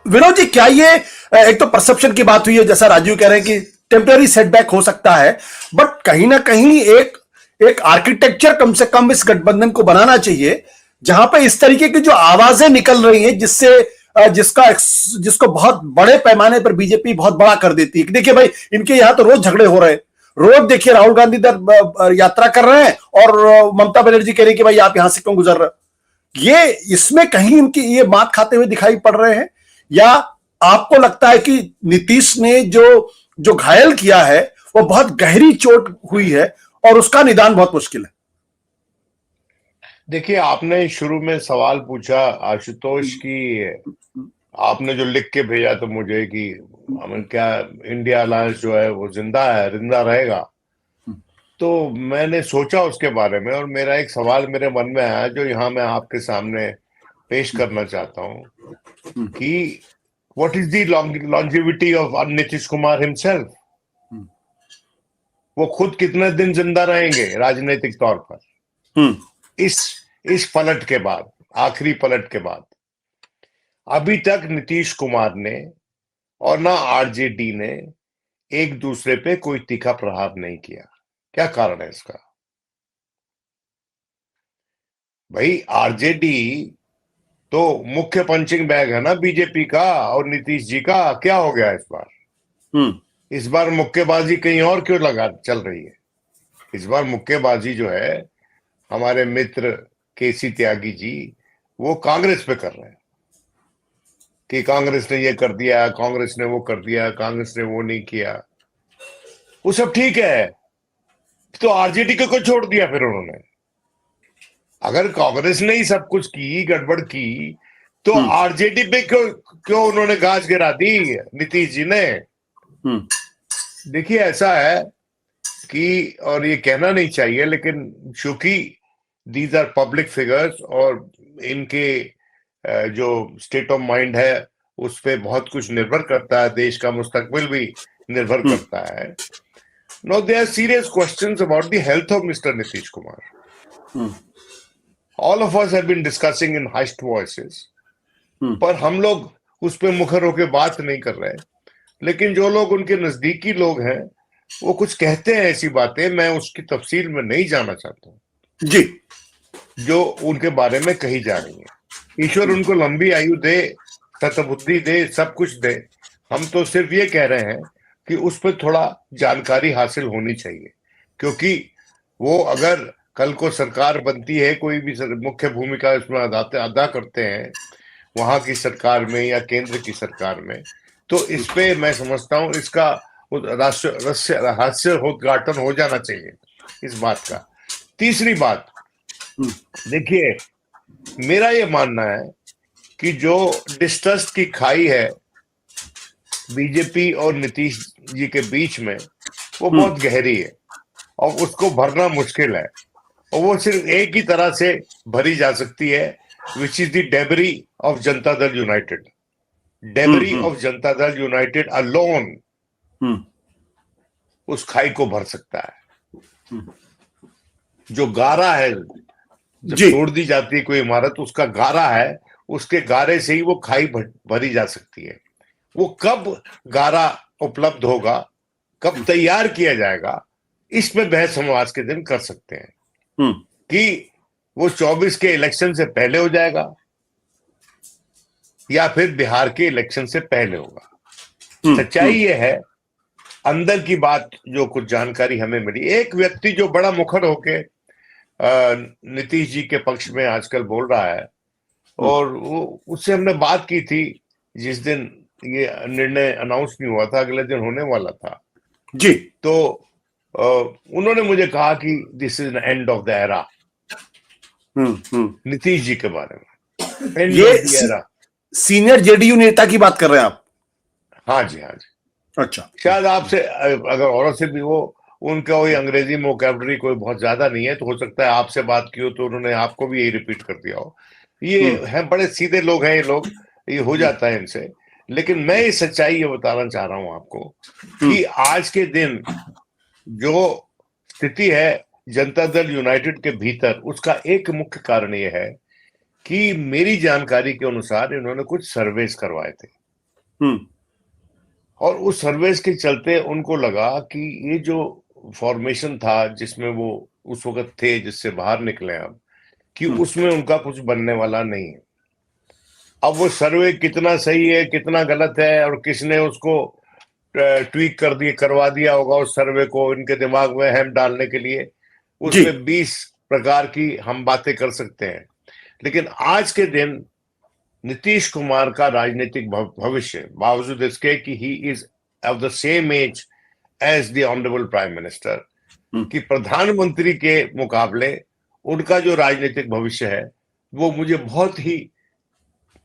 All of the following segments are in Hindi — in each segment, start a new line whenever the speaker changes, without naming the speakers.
विनोद जी, क्या ये एक तो परसेप्शन की बात हुई है, जैसा राजीव कह रहे हैं कि टेम्पररी सेटबैक हो सकता है, बट कहीं ना कहीं एक एक आर्किटेक्चर कम से कम इस गठबंधन को बनाना चाहिए जहां पे इस तरीके की जो आवाजें निकल रही हैं, जिससे जिसको बहुत बड़े पैमाने पर बीजेपी बहुत बड़ा कर देती है। देखिए भाई, इनके यहां तो रोज झगड़े हो रहे हैं। रोज देखिए राहुल गांधी इधर यात्रा कर रहे हैं और ममता बनर्जी कह रही है कि भाई आप यहां से क्यों गुजर रहे हो। ये इसमें कहीं इनकी ये बात खाते हुए दिखाई पड़ रहे हैं, या आपको लगता है कि नीतीश ने जो जो घायल किया है वो बहुत गहरी चोट हुई है और उसका निदान बहुत मुश्किल है?
देखिए, आपने शुरू में सवाल पूछा आशुतोष की, आपने जो लिख के भेजा तो मुझे कि हमें क्या इंडिया अलायंस जो है वो जिंदा है, जिंदा रहेगा। तो मैंने सोचा उसके बारे में और मेरा एक सवाल मेरे मन में आया जो यहाँ मैं आपके सामने पेश करना चाहता हूँ कि what is the longevity of Nitish Kumar himself. वो खुद कितने दिन जिंदा रहेंगे राजनीतिक तौर पर इस इस पलट के बाद, आखिरी पलट के बाद। अभी तक नीतीश कुमार ने और ना आरजेडी ने एक दूसरे पे कोई तीखा प्रहार नहीं किया। क्या कारण है इसका? भाई, आरजेडी तो मुख्य पंचिंग बैग है ना बीजेपी का और नीतीश जी का। क्या हो गया इस बार? इस बार मुक्केबाजी कहीं और क्यों लगा चल रही है? इस बार मुक्केबाजी जो है हमारे मित्र केसी त्यागी जी वो कांग्रेस पे कर रहे हैं कि कांग्रेस ने ये कर दिया, कांग्रेस ने वो कर दिया, कांग्रेस ने वो नहीं किया। वो सब ठीक है, तो आरजेडी को छोड़ दिया फिर उन्होंने। अगर कांग्रेस ने ही सब कुछ की, गड़बड़ की, तो आरजेडी पे क्यों उन्होंने गाज गिरा दी नीतीश जी ने? देखिए, ऐसा है कि, और ये कहना नहीं चाहिए, लेकिन चूंकि दीज आर पब्लिक फिगर्स और इनके जो स्टेट ऑफ माइंड है उस पे बहुत कुछ निर्भर करता है, देश का मुस्तकबिल भी निर्भर करता है। No, there are serious questions about the health of mister Nitish Kumar. All of us have been discussing in highest voices, पर हम लोग उस पर मुखर होकर बात नहीं कर रहे। लेकिन जो लोग उनके नजदीकी लोग हैं वो कुछ कहते हैं ऐसी बातें, मैं उसकी तफसील में नहीं जाना चाहता हूं
जी,
जो उनके बारे में कही जा रही है। ईश्वर उनको लंबी आयु दे, सतबुद्धि दे, सब कुछ दे। हम तो सिर्फ ये कह रहे हैं कि उस पर थोड़ा जानकारी हासिल होनी चाहिए, क्योंकि वो अगर कल को सरकार बनती है, कोई भी मुख्य भूमिका इसमें अदा करते हैं वहां की सरकार में या केंद्र की सरकार में, तो इस पे मैं समझता हूं इसका हास्योद्घाटन हो जाना चाहिए इस बात का। तीसरी बात, देखिए, मेरा ये मानना है कि जो डिस्ट्रस्ट की खाई है बीजेपी और नीतीश जी के बीच में वो बहुत गहरी है और उसको भरना मुश्किल है, और वो सिर्फ एक ही तरह से भरी जा सकती है, which is the debris of Janata Dal United. Debris of Janata Dal United alone उस खाई को भर सकता है। जो गारा है, जब तोड़ दी जाती है कोई इमारत, उसका गारा है, उसके गारे से ही वो खाई भरी जा सकती है। वो कब गारा उपलब्ध होगा, कब तैयार किया जाएगा, इस पे बहस हम आज के दिन कर सकते हैं कि वो 24 के इलेक्शन से पहले हो जाएगा या फिर बिहार के इलेक्शन से पहले होगा। सच्चाई ये है, अंदर की बात जो कुछ जानकारी हमें मिली, एक व्यक्ति जो बड़ा मुखर होके नीतीश जी के पक्ष में आजकल बोल रहा है, और उससे हमने बात की थी जिस दिन ये निर्णय अनाउंस नहीं हुआ था, अगले दिन होने वाला था
जी।
तो उन्होंने मुझे कहा कि this is end of the era, Nitish ji के बारे में। एंड
ये
of the era,
senior JDU नेता की बात कर रहे हैं आप?
हाँ जी, हाँ जी।
अच्छा,
शायद आपसे अगर औरत से भी वो, उनका वही अंग्रेजी वोकैबुलरी कोई बहुत ज्यादा नहीं है, तो हो सकता है आपसे बात की हो तो उन्होंने आपको भी यही रिपीट कर दिया हो। ये है, बड़े सीधे लोग हैं ये लोग, ये हो जाता है इनसे। लेकिन मैं ये सच्चाई ये बताना चाह रहा हूं आपको कि आज के दिन जो स्थिति है जनता दल यूनाइटेड के भीतर, उसका एक मुख्य कारण ये है कि मेरी जानकारी के अनुसार इन्होंने कुछ सर्वेस करवाए थे
हम्म।
और उस सर्वेस के चलते उनको लगा कि ये जो फॉर्मेशन था जिसमें वो उस वक्त थे, जिससे बाहर निकले अब, कि उसमें उनका कुछ बनने वाला नहीं है। अब वो सर्वे कितना सही है कितना गलत है और किसने उसको ट्वीक करवा दिया होगा उस सर्वे को इनके दिमाग में हैम डालने के लिए,
जी।
उसमें 20 प्रकार की हम बातें कर सकते हैं। लेकिन आज के दिन नीतीश कुमार का राजनीतिक भविष्य, बावजूद इसके कि he is of the same age as the honourable prime minister, कि प्रधानमंत्री के मुकाबले उनका जो राजनीतिक भविष्य है वो मुझे बहुत ही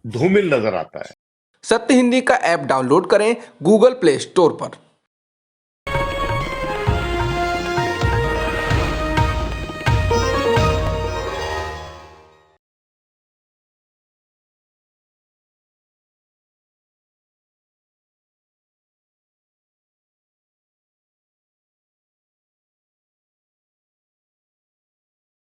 धूमिल नजर आता है।
सत्य हिंदी का ऐप डाउनलोड करें गूगल प्ले स्टोर पर।